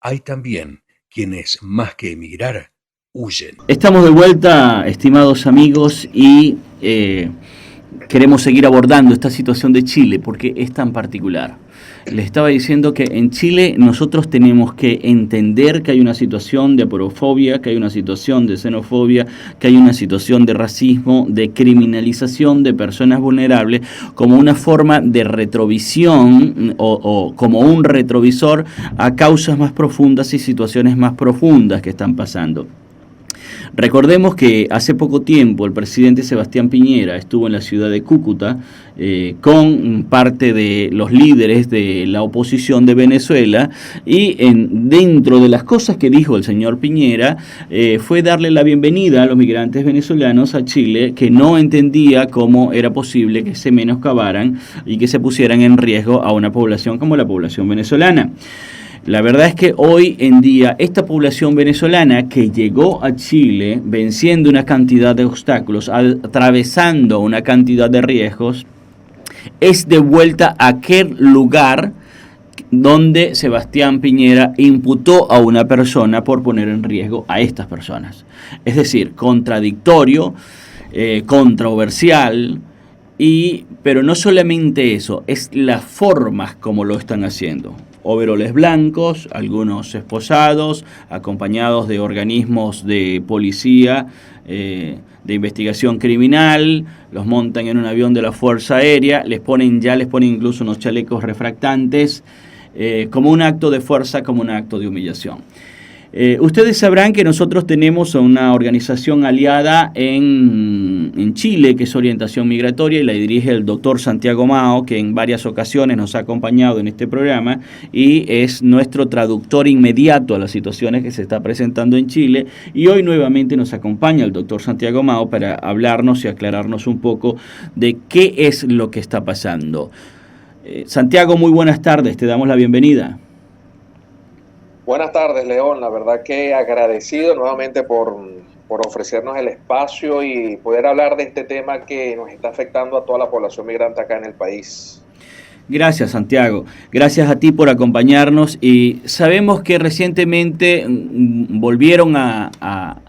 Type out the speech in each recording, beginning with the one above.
hay también quienes, más que emigrar, huyen. Estamos de vuelta, estimados amigos, y queremos seguir abordando esta situación de Chile porque es tan particular. Les estaba diciendo que en Chile nosotros tenemos que entender que hay una situación de aporofobia, que hay una situación de xenofobia, que hay una situación de racismo, de criminalización de personas vulnerables como una forma de retrovisión o como un retrovisor a causas más profundas y situaciones más profundas que están pasando. Recordemos que hace poco tiempo el presidente Sebastián Piñera estuvo en la ciudad de Cúcuta con parte de los líderes de la oposición de Venezuela y dentro de las cosas que dijo el señor Piñera fue darle la bienvenida a los migrantes venezolanos a Chile, que no entendía cómo era posible que se menoscabaran y que se pusieran en riesgo a una población como la población venezolana. La verdad es que hoy en día esta población venezolana que llegó a Chile venciendo una cantidad de obstáculos, atravesando una cantidad de riesgos, es de vuelta a aquel lugar donde Sebastián Piñera imputó a una persona por poner en riesgo a estas personas. Es decir, contradictorio, controversial, pero no solamente eso, es las formas como lo están haciendo. Overoles blancos, algunos esposados, acompañados de organismos de policía, de investigación criminal, los montan en un avión de la Fuerza Aérea, les ponen incluso unos chalecos refractantes, como un acto de fuerza, como un acto de humillación. Ustedes sabrán que nosotros tenemos una organización aliada en Chile, que es Orientación Migratoria, y la dirige el doctor Santiago Mao, que en varias ocasiones nos ha acompañado en este programa y es nuestro traductor inmediato a las situaciones que se está presentando en Chile. Y hoy nuevamente nos acompaña el doctor Santiago Mao para hablarnos y aclararnos un poco de qué es lo que está pasando. Santiago, muy buenas tardes, te damos la bienvenida. Buenas tardes, León. La verdad que agradecido nuevamente por ofrecernos el espacio y poder hablar de este tema que nos está afectando a toda la población migrante acá en el país. Gracias, Santiago. Gracias a ti por acompañarnos y sabemos que recientemente volvieron a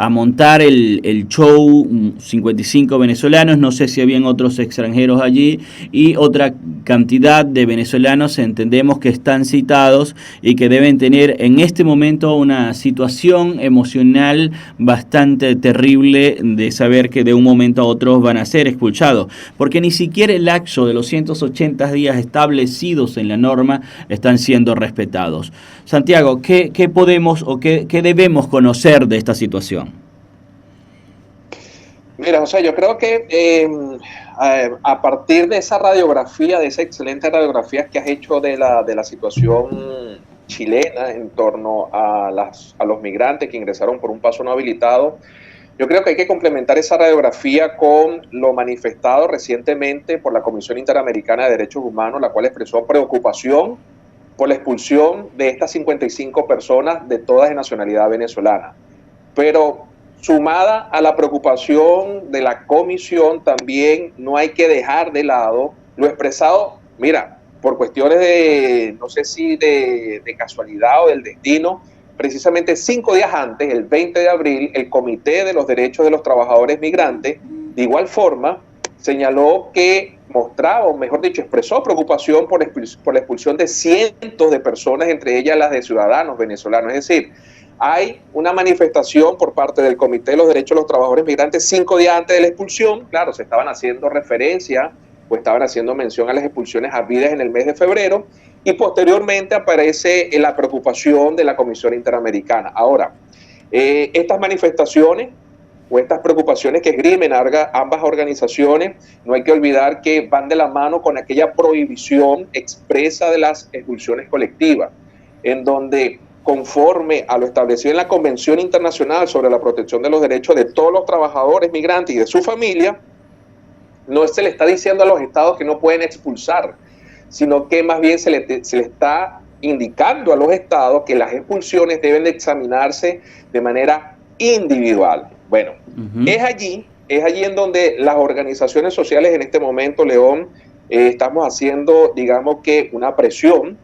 montar el show 55 venezolanos, no sé si habían otros extranjeros allí, y otra cantidad de venezolanos entendemos que están citados y que deben tener en este momento una situación emocional bastante terrible de saber que de un momento a otro van a ser expulsados, porque ni siquiera el lapso de los 180 días establecidos en la norma están siendo respetados. Santiago, ¿qué podemos o qué debemos conocer de esta situación? Mira, José, yo creo que a partir de esa radiografía, de esa excelente radiografía que has hecho de la situación chilena en torno a los migrantes que ingresaron por un paso no habilitado, yo creo que hay que complementar esa radiografía con lo manifestado recientemente por la Comisión Interamericana de Derechos Humanos, la cual expresó preocupación por la expulsión de estas 55 personas de todas de nacionalidad venezolana. Pero sumada a la preocupación de la comisión, también no hay que dejar de lado lo expresado, mira, por cuestiones de, no sé si de casualidad o del destino, precisamente 5 días antes, el 20 de abril, el Comité de los Derechos de los Trabajadores Migrantes, de igual forma, señaló que mostraba, o mejor dicho, expresó preocupación por la expulsión de cientos de personas, entre ellas las de ciudadanos venezolanos. Es decir, hay una manifestación por parte del Comité de los Derechos de los Trabajadores Migrantes 5 días antes de la expulsión. Claro, se estaban haciendo referencia o estaban haciendo mención a las expulsiones habidas en el mes de febrero, y posteriormente aparece la preocupación de la Comisión Interamericana. Ahora, estas manifestaciones o estas preocupaciones que esgrimen ambas organizaciones, no hay que olvidar que van de la mano con aquella prohibición expresa de las expulsiones colectivas, en donde, conforme a lo establecido en la Convención Internacional sobre la Protección de los Derechos de todos los trabajadores migrantes y de su familia, no se le está diciendo a los estados que no pueden expulsar, sino que más bien se le está indicando a los estados que las expulsiones deben de examinarse de manera individual. Bueno, es allí en donde las organizaciones sociales en este momento, León, estamos haciendo, digamos que una presión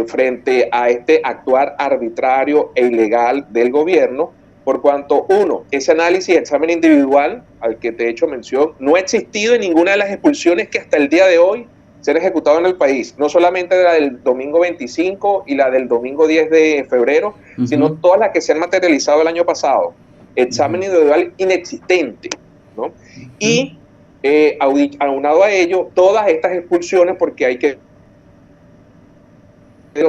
frente a este actuar arbitrario e ilegal del gobierno, por cuanto, uno, ese análisis, examen individual al que te he hecho mención, no ha existido en ninguna de las expulsiones que hasta el día de hoy se han ejecutado en el país, no solamente la del domingo 25 y la del domingo 10 de febrero, sino todas las que se han materializado el año pasado. Examen individual inexistente, ¿no? Y aunado a ello, todas estas expulsiones, porque hay que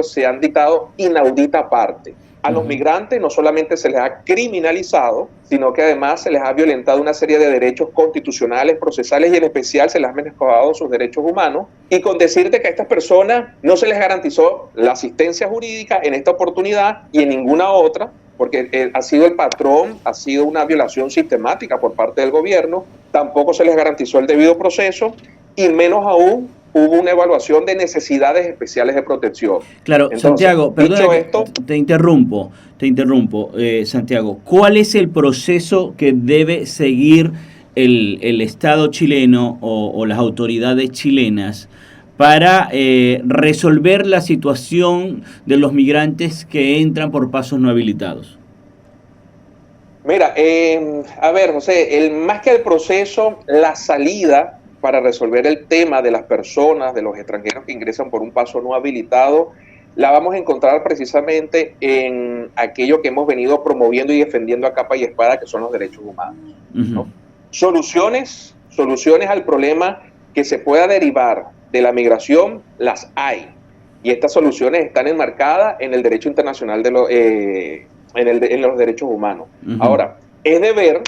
se han dictado inaudita parte. A los migrantes no solamente se les ha criminalizado, sino que además se les ha violentado una serie de derechos constitucionales, procesales y en especial se les ha menoscabado sus derechos humanos. Y con decirte que a estas personas no se les garantizó la asistencia jurídica en esta oportunidad y en ninguna otra, porque ha sido el patrón, ha sido una violación sistemática por parte del gobierno, tampoco se les garantizó el debido proceso y menos aún hubo una evaluación de necesidades especiales de protección. Claro, entonces, Santiago, perdona, te interrumpo, Santiago. ¿Cuál es el proceso que debe seguir el Estado chileno o las autoridades chilenas para resolver la situación de los migrantes que entran por pasos no habilitados? Mira, a ver, José, más que el proceso, la salida para resolver el tema de las personas, de los extranjeros que ingresan por un paso no habilitado, la vamos a encontrar precisamente en aquello que hemos venido promoviendo y defendiendo a capa y espada, que son los derechos humanos, ¿no? Soluciones al problema que se pueda derivar de la migración, las hay. Y estas soluciones están enmarcadas en el derecho internacional en los derechos humanos. Ahora, es deber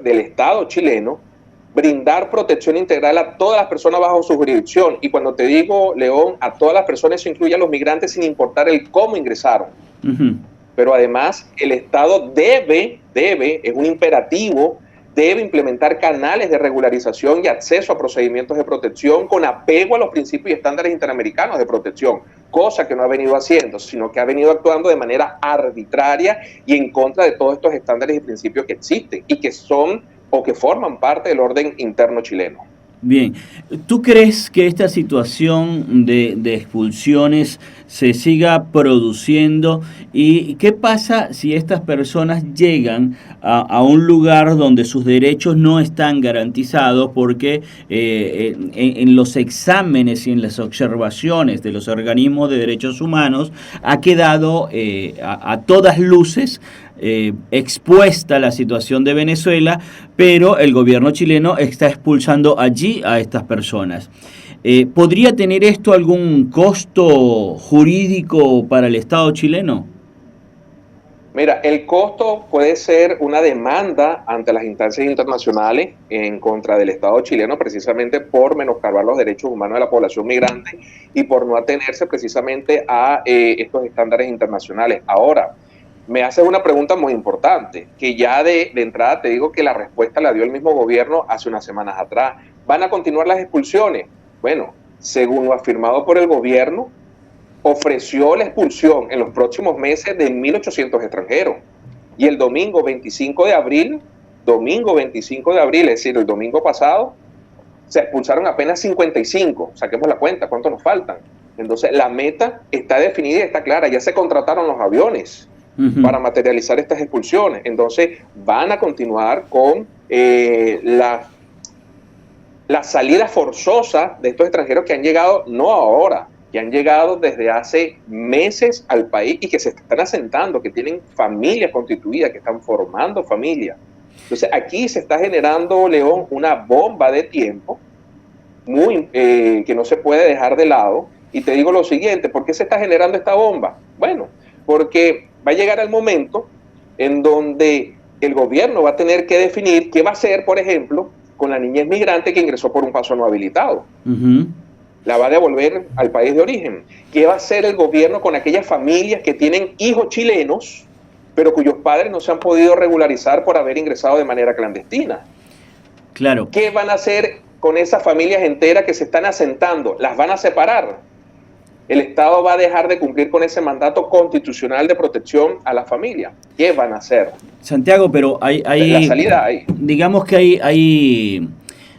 del Estado chileno brindar protección integral a todas las personas bajo su jurisdicción. Y cuando te digo, León, a todas las personas, eso incluye a los migrantes sin importar el cómo ingresaron. Pero además, el Estado debe, es un imperativo, debe implementar canales de regularización y acceso a procedimientos de protección con apego a los principios y estándares interamericanos de protección, cosa que no ha venido haciendo, sino que ha venido actuando de manera arbitraria y en contra de todos estos estándares y principios que existen y que son o que forman parte del orden interno chileno. Bien, ¿tú crees que esta situación de expulsiones se siga produciendo? ¿Y qué pasa si estas personas llegan a un lugar donde sus derechos no están garantizados porque en los exámenes y en las observaciones de los organismos de derechos humanos ha quedado a todas luces expuesta la situación de Venezuela, pero el gobierno chileno está expulsando allí a estas personas? ¿Podría tener esto algún costo jurídico para el Estado chileno? Mira, el costo puede ser una demanda ante las instancias internacionales en contra del Estado chileno, precisamente por menoscabar los derechos humanos de la población migrante y por no atenerse precisamente a estos estándares internacionales. Ahora, me haces una pregunta muy importante, que ya de entrada te digo que la respuesta la dio el mismo gobierno hace unas semanas atrás. ¿Van a continuar las expulsiones? Bueno, según lo afirmado por el gobierno, ofreció la expulsión en los próximos meses de 1.800 extranjeros. Y el domingo 25 de abril, es decir, el domingo pasado, se expulsaron apenas 55. Saquemos la cuenta, ¿cuántos nos faltan? Entonces, la meta está definida y está clara. Ya se contrataron los aviones para materializar estas expulsiones. Entonces, van a continuar con la salida forzosa de estos extranjeros que han llegado, no ahora, que han llegado desde hace meses al país y que se están asentando, que tienen familias constituidas, que están formando familias. Entonces, aquí se está generando, León, una bomba de tiempo que no se puede dejar de lado. Y te digo lo siguiente, ¿por qué se está generando esta bomba? Bueno, porque va a llegar el momento en donde el gobierno va a tener que definir qué va a hacer, por ejemplo, con la niñez migrante que ingresó por un paso no habilitado. La va a devolver al país de origen. ¿Qué va a hacer el gobierno con aquellas familias que tienen hijos chilenos, pero cuyos padres no se han podido regularizar por haber ingresado de manera clandestina? Claro. ¿Qué van a hacer con esas familias enteras que se están asentando? ¿Las van a separar? El Estado va a dejar de cumplir con ese mandato constitucional de protección a la familia. ¿Qué van a hacer? Santiago, pero hay la salida hay. Digamos que hay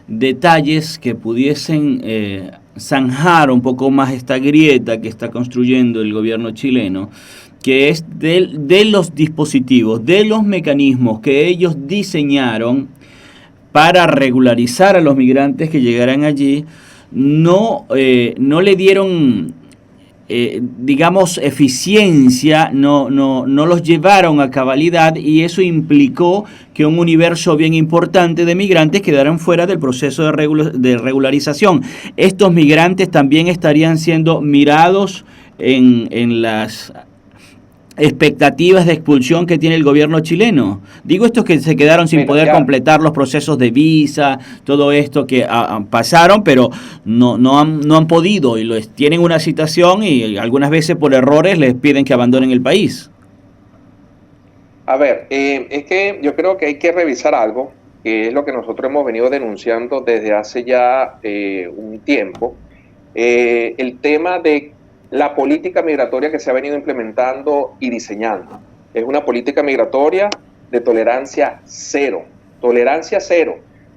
detalles que pudiesen zanjar un poco más esta grieta que está construyendo el gobierno chileno, que es de los dispositivos, de los mecanismos que ellos diseñaron para regularizar a los migrantes que llegaran allí, no le dieron, digamos, eficiencia, no los llevaron a cabalidad, y eso implicó que un universo bien importante de migrantes quedaran fuera del proceso de regularización. Estos migrantes también estarían siendo mirados en las expectativas de expulsión que tiene el gobierno chileno. Digo, estos que se quedaron sin poder completar los procesos de visa, todo esto que pasaron, pero no han podido, y tienen una citación y algunas veces por errores les piden que abandonen el país. A ver, es que yo creo que hay que revisar algo, que es lo que nosotros hemos venido denunciando desde hace ya un tiempo, el tema de la política migratoria que se ha venido implementando y diseñando. Es una política migratoria de tolerancia cero,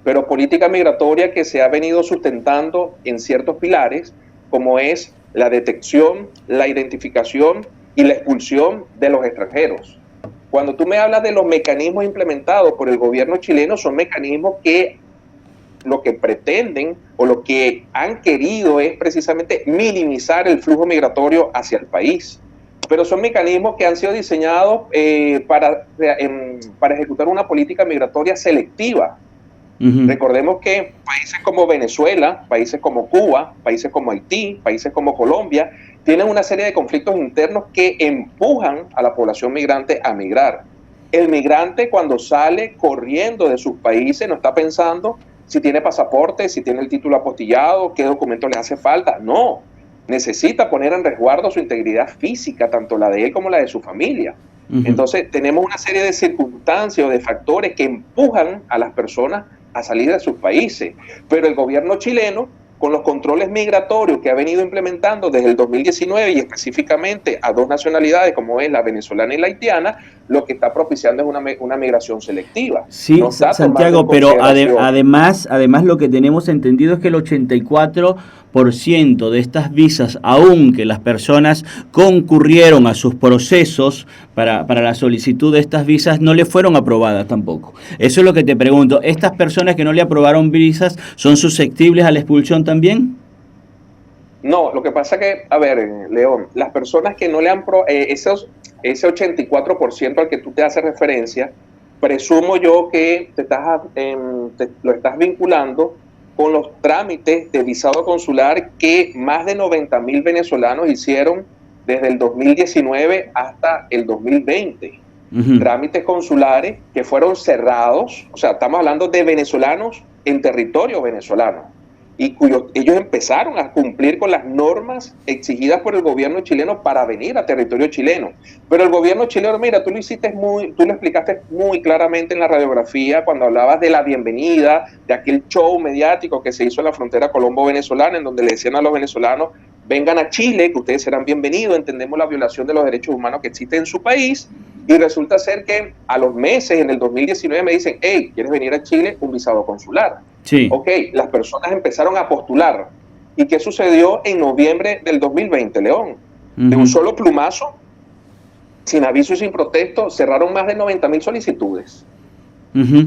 pero política migratoria que se ha venido sustentando en ciertos pilares, como es la detección, la identificación y la expulsión de los extranjeros. Cuando tú me hablas de los mecanismos implementados por el gobierno chileno, son mecanismos que lo que pretenden o lo que han querido es precisamente minimizar el flujo migratorio hacia el país. Pero son mecanismos que han sido diseñados para ejecutar una política migratoria selectiva. Recordemos que países como Venezuela, países como Cuba, países como Haití, países como Colombia, tienen una serie de conflictos internos que empujan a la población migrante a migrar. El migrante, cuando sale corriendo de sus países, no está pensando si tiene pasaporte, si tiene el título apostillado, qué documento le hace falta. No, necesita poner en resguardo su integridad física, tanto la de él como la de su familia. Entonces tenemos una serie de circunstancias o de factores que empujan a las personas a salir de sus países. Pero el gobierno chileno, con los controles migratorios que ha venido implementando desde el 2019 y específicamente a dos nacionalidades como es la venezolana y la haitiana, lo que está propiciando es una migración selectiva. Sí, no Santiago, pero además lo que tenemos entendido es que el 84% de estas visas, aunque las personas concurrieron a sus procesos para la solicitud de estas visas, no le fueron aprobadas tampoco. Eso es lo que te pregunto. ¿Estas personas que no le aprobaron visas son susceptibles a la expulsión también? No, lo que pasa que, a ver, León, las personas que no le han ese 84% al que tú te haces referencia, presumo yo que lo estás vinculando con los trámites de visado consular que más de 90,000 venezolanos hicieron desde el 2019 hasta el 2020. Trámites consulares que fueron cerrados, o sea, estamos hablando de venezolanos en territorio venezolano, y ellos empezaron a cumplir con las normas exigidas por el gobierno chileno para venir a territorio chileno. Pero el gobierno chileno, mira, tú lo explicaste muy claramente en la radiografía cuando hablabas de la bienvenida, de aquel show mediático que se hizo en la frontera colombo-venezolana, en donde le decían a los venezolanos, vengan a Chile, que ustedes serán bienvenidos, entendemos la violación de los derechos humanos que existe en su país, y resulta ser que a los meses, en el 2019, me dicen, hey, ¿quieres venir a Chile? Un visado consular. Sí. Ok, las personas empezaron a postular. ¿Y qué sucedió en noviembre del 2020, León? De un solo plumazo, sin aviso y sin protesto, cerraron más de 90,000 solicitudes.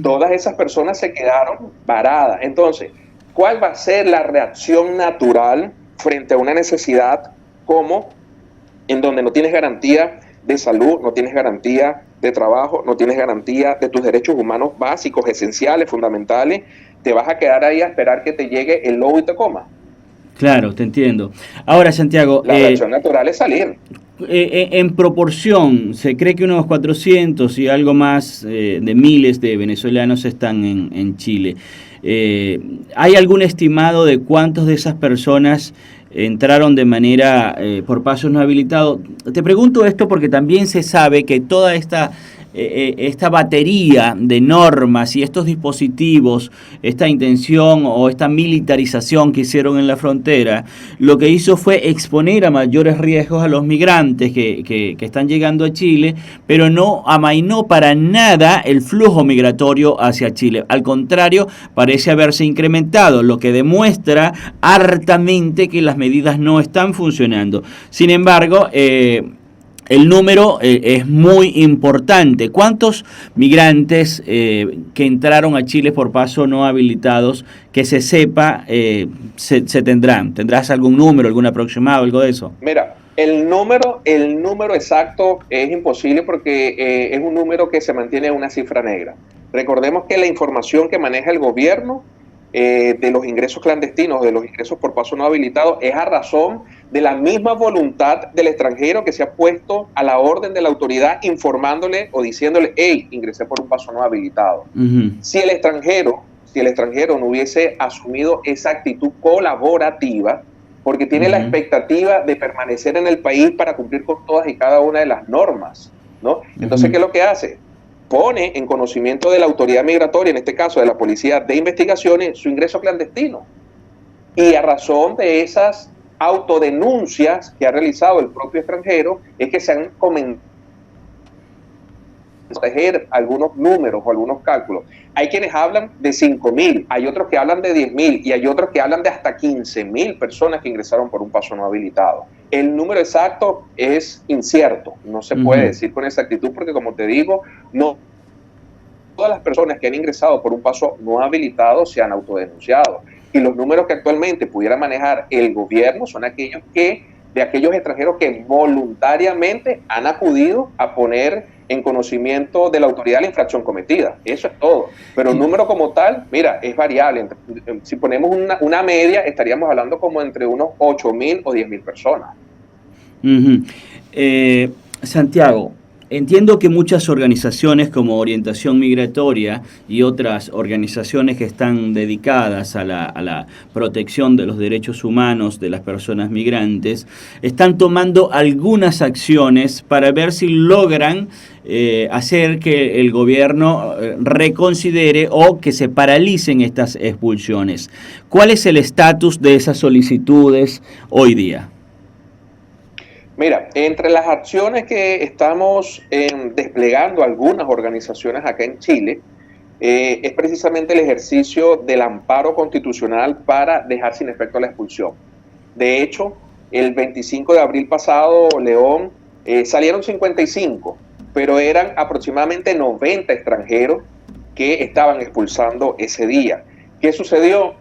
Todas esas personas se quedaron varadas. Entonces, ¿cuál va a ser la reacción natural frente a una necesidad como en donde no tienes garantía de salud, no tienes garantía de trabajo, no tienes garantía de tus derechos humanos básicos, esenciales, fundamentales? ¿Te vas a quedar ahí a esperar que te llegue el lobo y te coma? Claro, te entiendo. Ahora, Santiago... La reacción natural es salir. En proporción, se cree que unos 400 y algo más de miles de venezolanos están en Chile. ¿Hay algún estimado de cuántos de esas personas entraron de manera por pasos no habilitados? Te pregunto esto porque también se sabe que toda esta esta batería de normas y estos dispositivos, esta intención o esta militarización que hicieron en la frontera, lo que hizo fue exponer a mayores riesgos a los migrantes que están llegando a Chile, pero no amainó para nada el flujo migratorio hacia Chile. Al contrario, parece haberse incrementado, lo que demuestra hartamente que las medidas no están funcionando. Sin embargo, el número es muy importante. ¿Cuántos migrantes que entraron a Chile por paso no habilitados, que se sepa, se tendrán? ¿Tendrás algún número, algún aproximado, algo de eso? Mira, el número exacto es imposible porque es un número que se mantiene en una cifra negra. Recordemos que la información que maneja el gobierno de los ingresos clandestinos, de los ingresos por paso no habilitado, es a razón de la misma voluntad del extranjero que se ha puesto a la orden de la autoridad informándole o diciéndole, hey, ingresé por un paso no habilitado. Si el extranjero no hubiese asumido esa actitud colaborativa, porque tiene la expectativa de permanecer en el país para cumplir con todas y cada una de las normas, ¿no? Entonces, ¿qué es lo que hace? Pone en conocimiento de la autoridad migratoria, en este caso de la Policía de Investigaciones, su ingreso clandestino. Y a razón de esas autodenuncias que ha realizado el propio extranjero, es que se han comenzado a proteger algunos números o algunos cálculos. Hay quienes hablan de 5.000, hay otros que hablan de 10.000 y hay otros que hablan de hasta 15.000 personas que ingresaron por un paso no habilitado. El número exacto es incierto, no se puede decir con exactitud porque, como te digo, no todas las personas que han ingresado por un paso no habilitado se han autodenunciado. Y los números que actualmente pudiera manejar el gobierno son aquellos extranjeros que voluntariamente han acudido a poner en conocimiento de la autoridad la infracción cometida. Eso es todo. Pero el número como tal, mira, es variable. Si ponemos una media, estaríamos hablando como entre unos 8.000 o 10.000 personas. Santiago, entiendo que muchas organizaciones como Orientación Migratoria y otras organizaciones que están dedicadas a la protección de los derechos humanos de las personas migrantes están tomando algunas acciones para ver si logran hacer que el gobierno reconsidere o que se paralicen estas expulsiones. ¿Cuál es el estatus de esas solicitudes hoy día? Mira, entre las acciones que estamos desplegando algunas organizaciones acá en Chile, es precisamente el ejercicio del amparo constitucional para dejar sin efecto la expulsión. De hecho, el 25 de abril pasado, León, salieron 55, pero eran aproximadamente 90 extranjeros que estaban expulsando ese día. ¿Qué sucedió?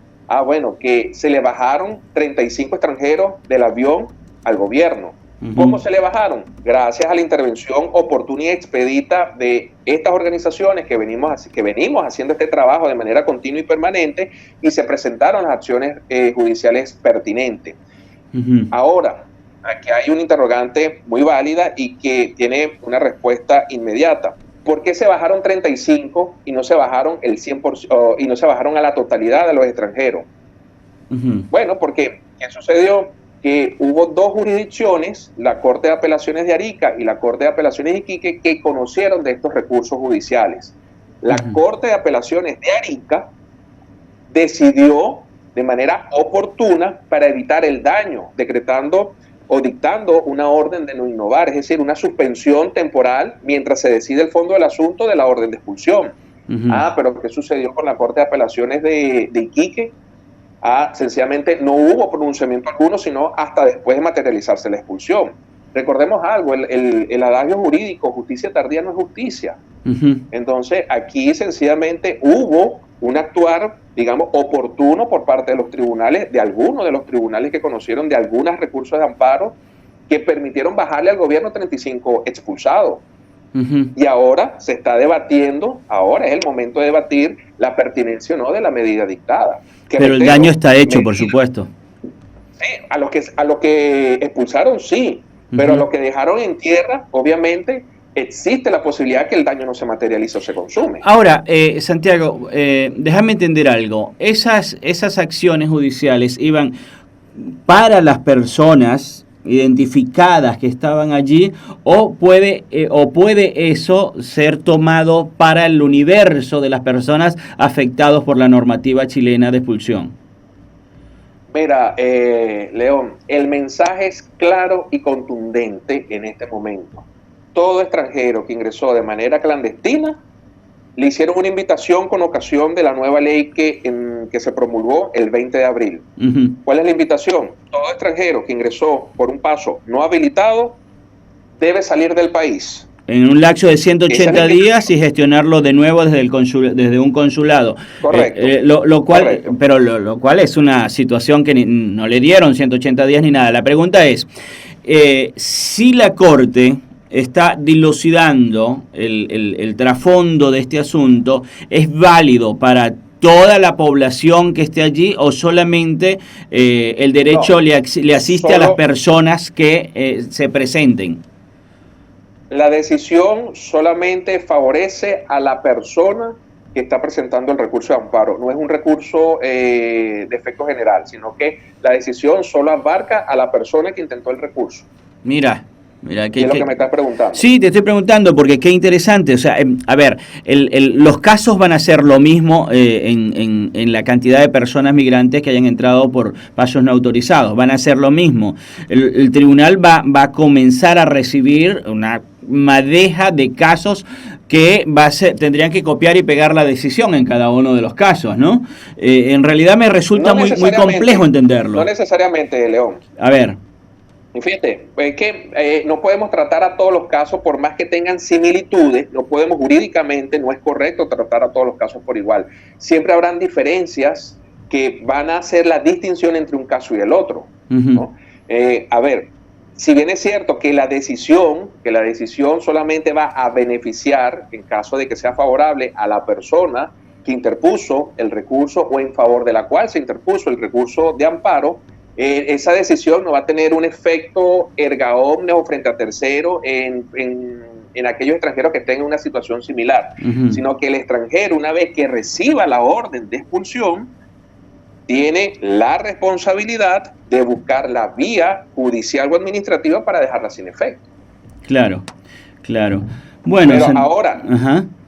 Bueno, que se le bajaron 35 extranjeros del avión al gobierno. ¿Cómo se le bajaron? Gracias a la intervención oportuna y expedita de estas organizaciones que venimos haciendo este trabajo de manera continua y permanente, y se presentaron las acciones judiciales pertinentes. Ahora, aquí hay una interrogante muy válida y que tiene una respuesta inmediata. ¿Por qué se bajaron 35 y no se bajaron el 100% y no se bajaron a la totalidad de los extranjeros? Bueno, porque ¿qué sucedió? Que hubo dos jurisdicciones, la Corte de Apelaciones de Arica y la Corte de Apelaciones de Iquique, que conocieron de estos recursos judiciales. La Corte de Apelaciones de Arica decidió de manera oportuna para evitar el daño, decretando o dictando una orden de no innovar, es decir, una suspensión temporal mientras se decide el fondo del asunto de la orden de expulsión. Pero ¿qué sucedió con la Corte de Apelaciones de Iquique? Sencillamente no hubo pronunciamiento alguno, sino hasta después de materializarse la expulsión. Recordemos algo, el adagio jurídico, justicia tardía no es justicia. Entonces, aquí sencillamente hubo un actuar, digamos, oportuno por parte de los tribunales, de algunos de los tribunales que conocieron de algunos recursos de amparo que permitieron bajarle al gobierno 35 expulsados. Y ahora se está debatiendo, ahora es el momento de debatir la pertinencia o no de la medida dictada. Pero el daño está hecho, por supuesto. Sí, a los que expulsaron sí, pero a los que dejaron en tierra, obviamente, existe la posibilidad que el daño no se materialice o se consume. Ahora, Santiago, déjame entender algo. Esas acciones judiciales iban para las personas identificadas que estaban allí, o puede eso ser tomado para el universo de las personas afectados por la normativa chilena de expulsión? Mira, León, el mensaje es claro y contundente en este momento. Todo extranjero que ingresó de manera clandestina le hicieron una invitación con ocasión de la nueva ley que se promulgó el 20 de abril. ¿Cuál es la invitación? Todo extranjero que ingresó por un paso no habilitado debe salir del país. En un lapso de 180 días y gestionarlo de nuevo desde un consulado. Correcto. Lo cual, correcto. Pero lo cual es una situación que no le dieron 180 días ni nada. La pregunta es, si la Corte está dilucidando el trasfondo de este asunto, ¿es válido para toda la población que esté allí o solamente el derecho le asiste a las personas que se presenten? La decisión solamente favorece a la persona que está presentando el recurso de amparo. No es un recurso de efecto general, sino que la decisión solo abarca a la persona que intentó el recurso. Mira, ¿Qué es lo que me estás preguntando? Sí, te estoy preguntando porque qué interesante. O sea, a ver, los casos van a ser lo mismo en la cantidad de personas migrantes que hayan entrado por pasos no autorizados. Van a ser lo mismo. El tribunal va a comenzar a recibir una madeja de casos que tendrían que copiar y pegar la decisión en cada uno de los casos, ¿no? En realidad me resulta muy complejo entenderlo. No necesariamente, León. A ver. Y fíjate, es que no podemos tratar a todos los casos por más que tengan similitudes, no podemos jurídicamente, no es correcto tratar a todos los casos por igual. Siempre habrán diferencias que van a hacer la distinción entre un caso y el otro, ¿no? A ver, si bien es cierto que la decisión solamente va a beneficiar, en caso de que sea favorable, a la persona que interpuso el recurso o en favor de la cual se interpuso el recurso de amparo, esa decisión no va a tener un efecto erga omnes o frente a tercero en aquellos extranjeros que tengan una situación similar, sino que el extranjero, una vez que reciba la orden de expulsión, tiene la responsabilidad de buscar la vía judicial o administrativa para dejarla sin efecto. Claro. Bueno, pero ahora,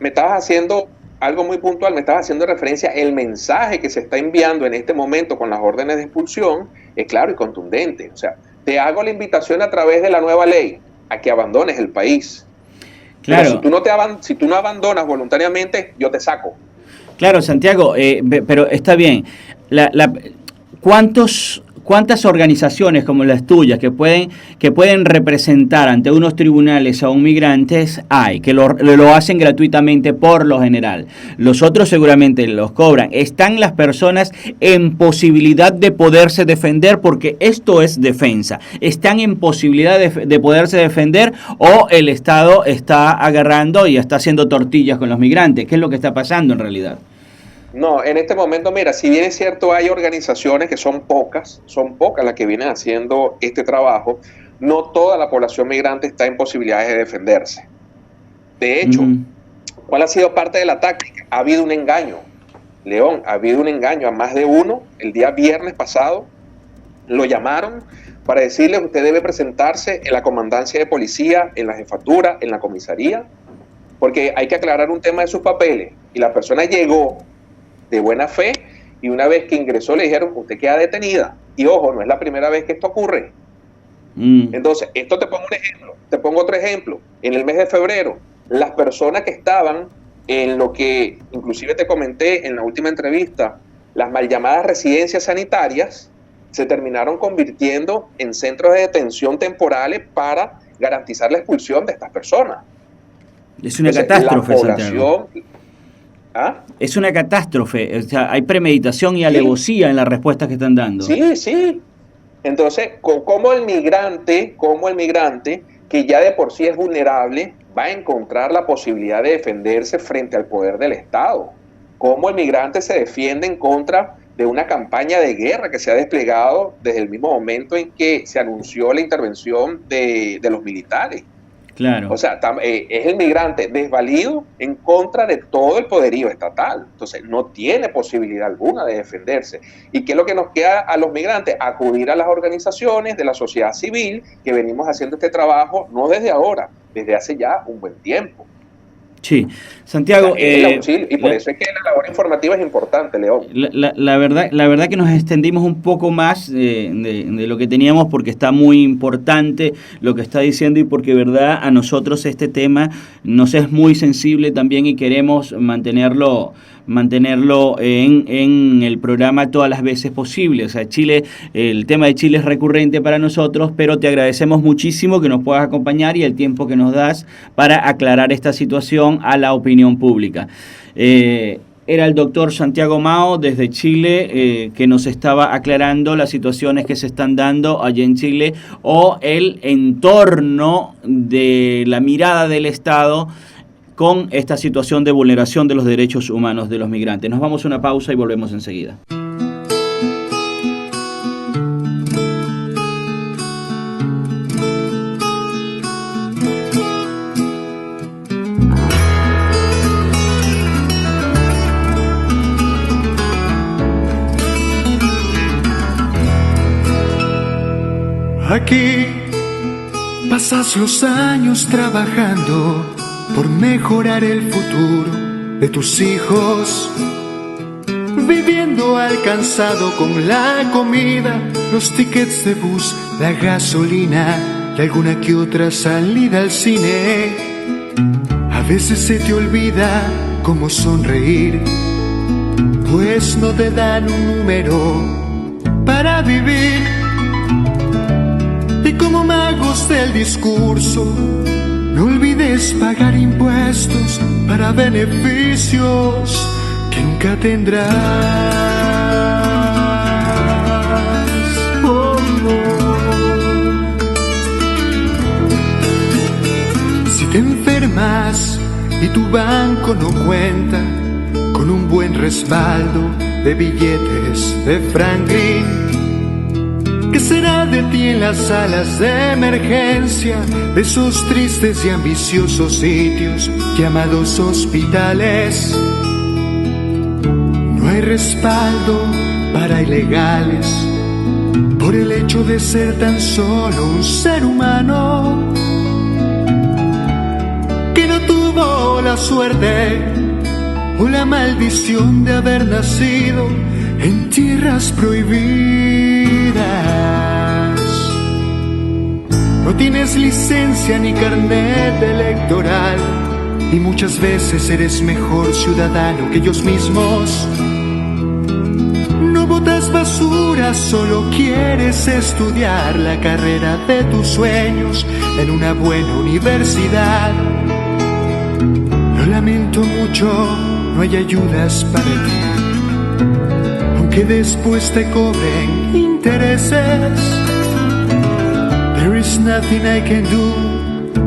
me estabas haciendo algo muy puntual, me estabas haciendo referencia, el mensaje que se está enviando en este momento con las órdenes de expulsión es claro y contundente. O sea, te hago la invitación a través de la nueva ley a que abandones el país. Claro. Pero si tú no abandonas voluntariamente, yo te saco. Claro, Santiago, pero está bien. ¿Cuántas organizaciones como las tuyas que pueden representar ante unos tribunales a un migrante hay, que lo hacen gratuitamente por lo general? Los otros seguramente los cobran. ¿Están las personas en posibilidad de poderse defender? Porque esto es defensa. ¿Están en posibilidad de poderse defender o el Estado está agarrando y está haciendo tortillas con los migrantes? ¿Qué es lo que está pasando en realidad? No, en este momento, mira, si bien es cierto hay organizaciones que son pocas las que vienen haciendo este trabajo, no toda la población migrante está en posibilidades de defenderse. De hecho, ¿cuál ha sido parte de la táctica? Ha habido un engaño, León, ha habido un engaño a más de uno. El día viernes pasado lo llamaron para decirle que usted debe presentarse en la comandancia de policía, en la jefatura, en la comisaría, porque hay que aclarar un tema de sus papeles. Y la persona llegó de buena fe y una vez que ingresó le dijeron, usted queda detenida. Y ojo, no es la primera vez que esto ocurre. Entonces, esto te pongo un ejemplo, te pongo otro ejemplo. En el mes de febrero, las personas que estaban en lo que inclusive te comenté en la última entrevista, las mal llamadas residencias sanitarias, se terminaron convirtiendo en centros de detención temporales para garantizar la expulsión de estas personas. Es una catástrofe, la población, es una catástrofe, o sea, hay premeditación y alevosía en las respuestas que están dando. Sí. Entonces, ¿cómo el migrante, que ya de por sí es vulnerable, va a encontrar la posibilidad de defenderse frente al poder del Estado? ¿Cómo el migrante se defiende en contra de una campaña de guerra que se ha desplegado desde el mismo momento en que se anunció la intervención de los militares? Claro. O sea, es el migrante desvalido en contra de todo el poderío estatal. Entonces, no tiene posibilidad alguna de defenderse. ¿Y qué es lo que nos queda a los migrantes? Acudir a las organizaciones de la sociedad civil que venimos haciendo este trabajo, no desde ahora, desde hace ya un buen tiempo. Sí, Santiago. O sea, y por eso es que la labor informativa es importante, León. La verdad que nos extendimos un poco más de lo que teníamos, porque está muy importante lo que está diciendo y porque verdad a nosotros este tema nos es muy sensible también y queremos mantenerlo en el programa todas las veces posible. O sea, Chile, el tema de Chile es recurrente para nosotros, pero te agradecemos muchísimo que nos puedas acompañar y el tiempo que nos das para aclarar esta situación a la opinión pública. Era el doctor Santiago Mao desde Chile que nos estaba aclarando las situaciones que se están dando allá en Chile o el entorno de la mirada del Estado con esta situación de vulneración de los derechos humanos de los migrantes. Nos vamos a una pausa y volvemos enseguida. Aquí pasas los años trabajando por mejorar el futuro de tus hijos, viviendo alcanzado con la comida, los tickets de bus, la gasolina y alguna que otra salida al cine. A veces se te olvida cómo sonreír, pues no te dan un número para vivir. Y como magos del discurso, no olvides pagar impuestos para beneficios que nunca tendrás. Oh, oh. Si te enfermas y tu banco no cuenta con un buen respaldo de billetes de Franklin, ¿qué será de ti en las salas de emergencia de esos tristes y ambiciosos sitios llamados hospitales? No hay respaldo para ilegales por el hecho de ser tan solo un ser humano que no tuvo la suerte o la maldición de haber nacido en tierras prohibidas. No tienes licencia ni carnet electoral y muchas veces eres mejor ciudadano que ellos mismos. No botas basura, solo quieres estudiar la carrera de tus sueños en una buena universidad. Lo lamento mucho, no hay ayudas para ti, aunque después te cobren intereses. There is nothing I can do,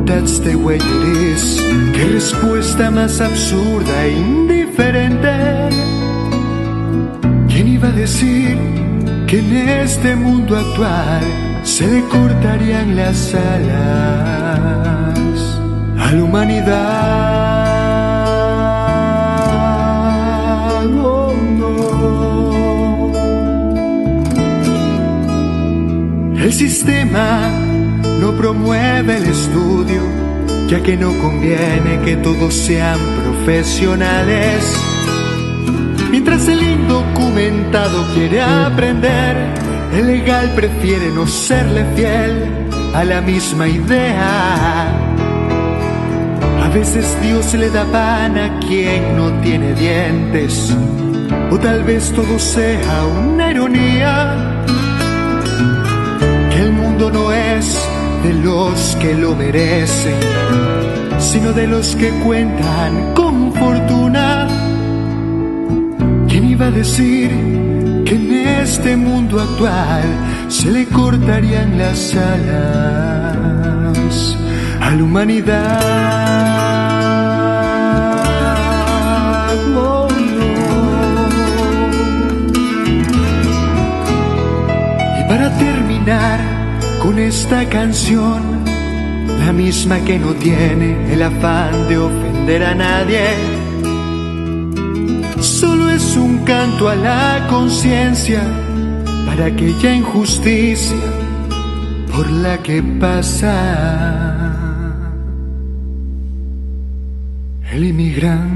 that's the way it is. Qué respuesta más absurda e indiferente. ¿Quién iba a decir que en este mundo actual se le cortarían las alas a la humanidad? Oh, no. El sistema no promueve el estudio, ya que no conviene que todos sean profesionales. Mientras el indocumentado quiere aprender, el legal prefiere no serle fiel a la misma idea. A veces Dios le da pan a quien no tiene dientes, o tal vez todo sea una ironía, que el mundo no es de los que lo merecen, sino de los que cuentan con fortuna. ¿Quién iba a decir que en este mundo actual se le cortarían las alas a la humanidad? Oh, no. Y para terminar con esta canción, la misma que no tiene el afán de ofender a nadie. Solo es un canto a la conciencia para aquella injusticia por la que pasa el inmigrante.